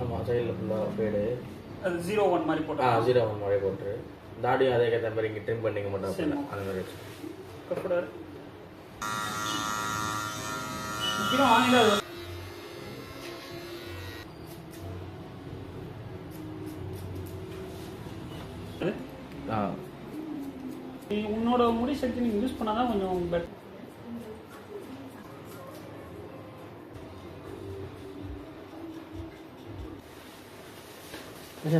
ஆமாம் சைடில் ஃபுல்லாக ஃபேடு. அது 0-1 மாதிரி போட்டு 0-1 மாதிரி போட்டுரு. தாடியும் அதே கேட்ட மாதிரி இங்கே ட்ரிம் பண்ணிக்க மாட்டோம் அந்த மாதிரி வச்சு கப்படாரு. முக்கியம் வாங்கிடாது. நீ உன்னோட முடி சக்தி நீ யூஸ் பண்ணாதான் கொஞ்சம் பெட்டர். Kasi